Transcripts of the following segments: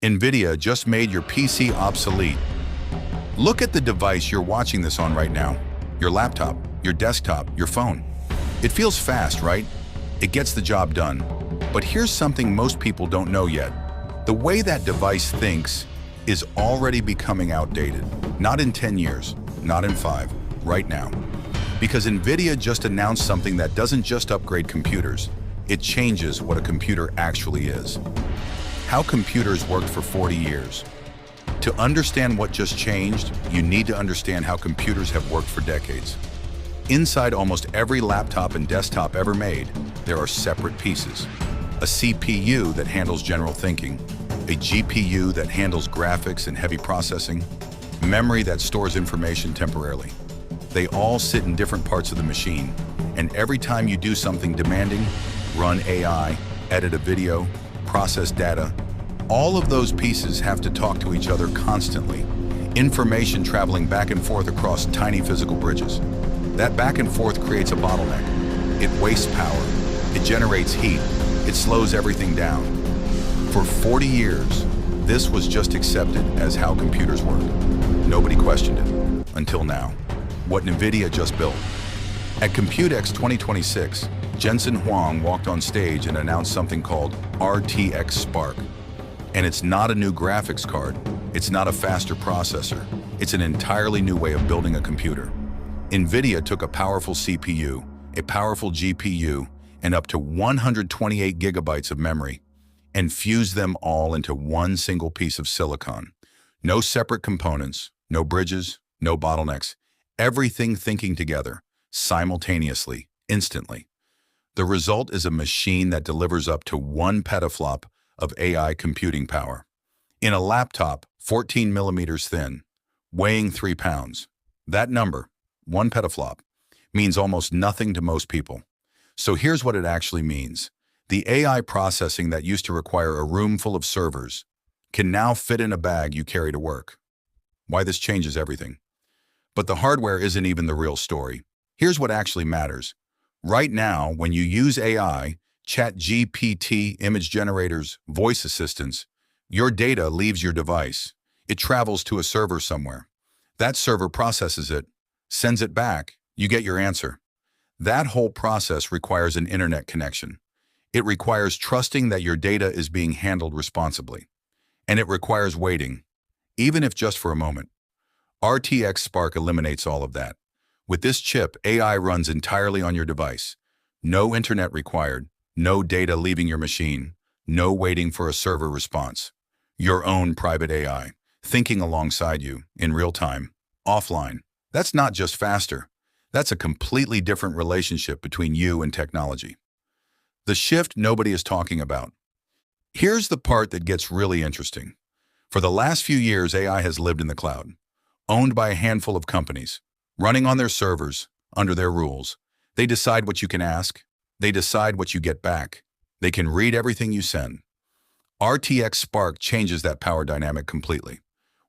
NVIDIA just made your PC obsolete. Look at the device you're watching this on right now. Your laptop, your desktop, your phone. It feels fast, right? It gets the job done. But here's something most people don't know yet. The way that device thinks is already becoming outdated. Not in 10 years, not in 5, right now. Because NVIDIA just announced something that doesn't just upgrade computers, it changes what a computer actually is. How computers worked for 40 years. To understand what just changed, you need to understand how computers have worked for decades. Inside almost every laptop and desktop ever made, there are separate pieces. A CPU that handles general thinking, a GPU that handles graphics and heavy processing, memory that stores information temporarily. They all sit in different parts of the machine, and every time you do something demanding, run AI, edit a video, process data, all of those pieces have to talk to each other constantly. Information traveling back and forth across tiny physical bridges. That back and forth creates a bottleneck. It wastes power. It generates heat. It slows everything down. For 40 years, this was just accepted as how computers work. Nobody questioned it, until now. What NVIDIA just built. At Computex 2026, Jensen Huang walked on stage and announced something called RTX Spark. And it's not a new graphics card, it's not a faster processor, it's an entirely new way of building a computer. NVIDIA took a powerful CPU, a powerful GPU, and up to 128 gigabytes of memory, and fused them all into one single piece of silicon. No separate components, no bridges, no bottlenecks, everything thinking together, simultaneously, instantly. The result is a machine that delivers up to 1 petaflop of AI computing power. In a laptop, 14 millimeters thin, weighing 3 pounds. That number, 1 petaflop, means almost nothing to most people. So here's what it actually means. The AI processing that used to require a room full of servers can now fit in a bag you carry to work. Why this changes everything. But the hardware isn't even the real story. Here's what actually matters. Right now, when you use AI, ChatGPT, image generators, voice assistants, your data leaves your device. It travels to a server somewhere. That server processes it, sends it back, you get your answer. That whole process requires an internet connection. It requires trusting that your data is being handled responsibly. And it requires waiting, even if just for a moment. RTX Spark eliminates all of that. With this chip, AI runs entirely on your device. No internet required, no data leaving your machine, no waiting for a server response. Your own private AI, thinking alongside you, in real time, offline. That's not just faster. That's a completely different relationship between you and technology. The shift nobody is talking about. Here's the part that gets really interesting. For the last few years, AI has lived in the cloud, owned by a handful of companies, running on their servers, under their rules. They decide what you can ask. They decide what you get back. They can read everything you send. RTX Spark changes that power dynamic completely.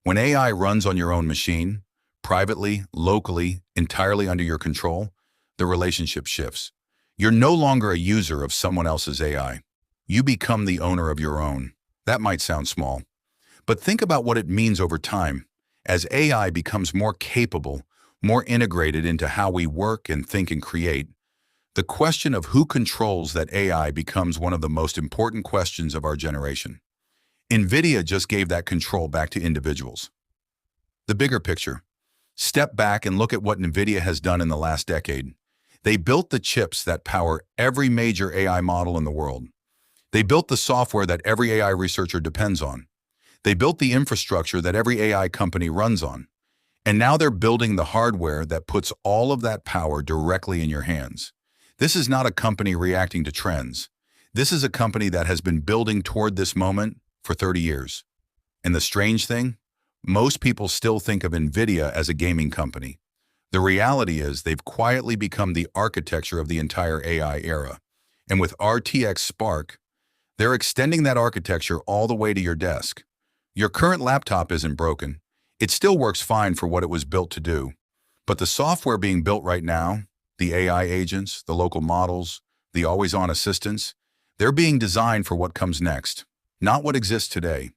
When AI runs on your own machine, privately, locally, entirely under your control, the relationship shifts. You're no longer a user of someone else's AI. You become the owner of your own. That might sound small, but think about what it means over time. As AI becomes more capable, more integrated into how we work and think and create, the question of who controls that AI becomes one of the most important questions of our generation. NVIDIA just gave that control back to individuals. The bigger picture. Step back and look at what NVIDIA has done in the last decade. They built the chips that power every major AI model in the world. They built the software that every AI researcher depends on. They built the infrastructure that every AI company runs on. And now they're building the hardware that puts all of that power directly in your hands. This is not a company reacting to trends. This is a company that has been building toward this moment for 30 years. And the strange thing? Most people still think of NVIDIA as a gaming company. The reality is they've quietly become the architecture of the entire AI era. And with RTX Spark, they're extending that architecture all the way to your desk. Your current laptop isn't broken. It still works fine for what it was built to do. But the software being built right now, the AI agents, the local models, the always-on assistants, they're being designed for what comes next, not what exists today.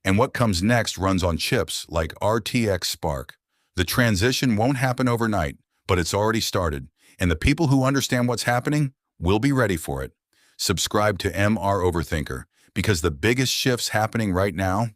And what comes next runs on chips like RTX Spark. The transition won't happen overnight, but it's already started, and the people who understand what's happening will be ready for it. Subscribe to MR Overthinker, because the biggest shifts happening right now